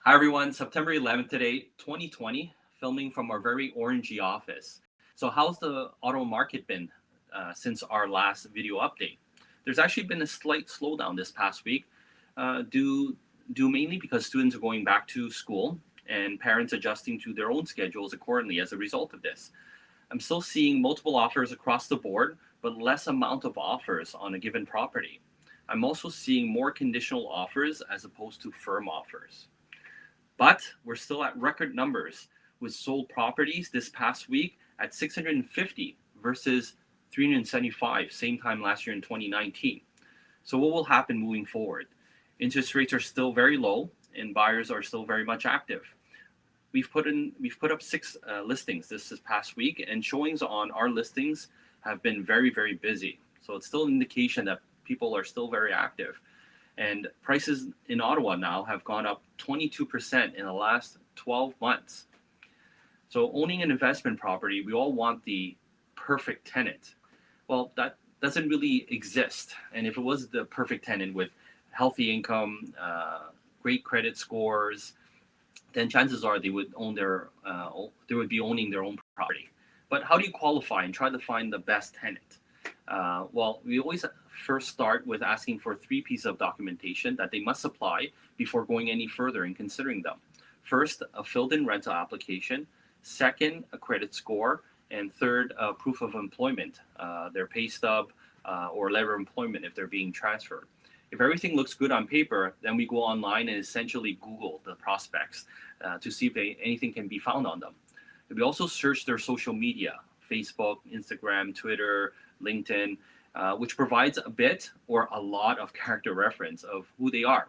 Hi everyone, September 11th today, 2020, filming from our very orangey office. So how's the auto market been since our last video update? There's actually been a slight slowdown this past week, due mainly because students are going back to school and parents adjusting to their own schedules accordingly as a result of this. I'm still seeing multiple offers across the board, but less amount of offers on a given property. I'm also seeing more conditional offers as opposed to firm offers. But we're still at record numbers with sold properties this past week at 650 versus 375 same time last year in 2019. So what will happen moving forward? Interest rates are still very low and buyers are still very much active. We've put up six listings this past week, and showings on our listings have been very busy. So it's still an indication that people are still very active. And prices in Ottawa now have gone up 22% in the last 12 months. So owning an investment property, we all want the perfect tenant. Well, that doesn't really exist. And if it was the perfect tenant with healthy income, great credit scores, then chances are they would they would be owning their own property. But how do you qualify and try to find the best tenant? Well, we always first start with asking for three pieces of documentation that they must supply before going any further and considering them. First, a filled-in rental application. Second, a credit score. And third, a proof of employment, their pay stub or letter of employment if they're being transferred. If everything looks good on paper, then we go online and essentially Google the prospects to see if anything can be found on them. We also search their social media, Facebook, Instagram, Twitter, LinkedIn, which provides a bit or a lot of character reference of who they are.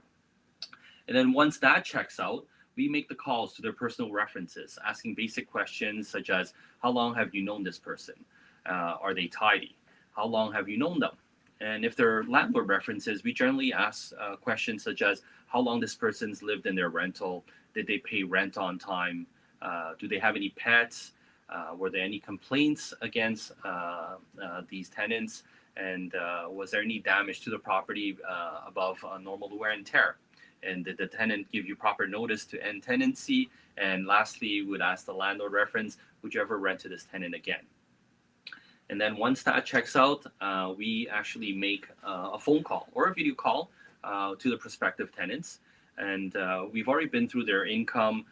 And then once that checks out, we make the calls to their personal references, asking basic questions such as, how long have you known this person? Are they tidy? How long have you known them? And if they're landlord references, we generally ask questions such as, how long this person's lived in their rental? Did they pay rent on time? Do they have any pets? Were there any complaints against these tenants? And was there any damage to the property above normal wear and tear? And did the tenant give you proper notice to end tenancy? And lastly, we would ask the landlord reference, would you ever rent to this tenant again? And then once that checks out, we actually make a phone call or a video call to the prospective tenants. And we've already been through their income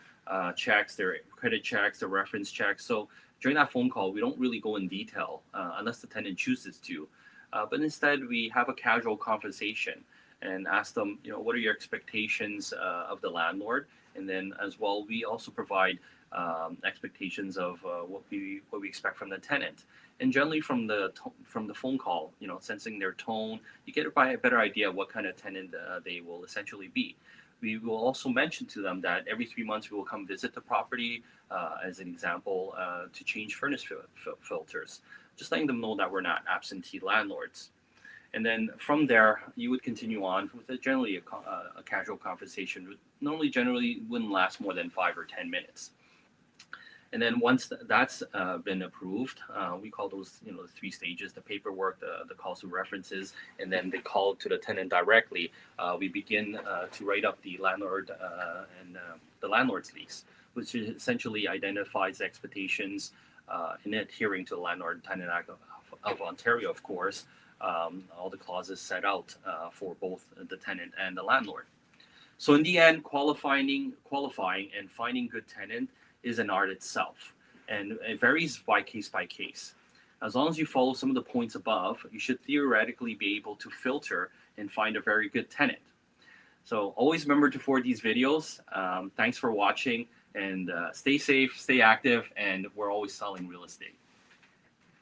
checks, their credit checks, their reference checks. So during that phone call, we don't really go in detail unless the tenant chooses to. But instead, we have a casual conversation and ask them, what are your expectations of the landlord? And then as well, we also provide expectations of what we expect from the tenant. And generally from the phone call, sensing their tone, you get a better idea of what kind of tenant they will essentially be. We will also mention to them that every 3 months we will come visit the property, as an example, to change furnace filters, just letting them know that we're not absentee landlords. And then from there, you would continue on with generally a casual conversation. Generally wouldn't last more than 5 or 10 minutes. And then once that's been approved, we call those, the three stages: the paperwork, the calls to references, and then the call to the tenant directly. We begin to write up the landlord and the landlord's lease, which essentially identifies the expectations in adhering to the Landlord-Tenant Act of Ontario, of course. All the clauses set out for both the tenant and the landlord. So in the end, qualifying and finding good tenant is an art itself, and it varies by case. As long as you follow some of the points above, you should theoretically be able to filter and find a very good tenant. So always remember to forward these videos. Thanks for watching, and stay safe, stay active, and we're always selling real estate.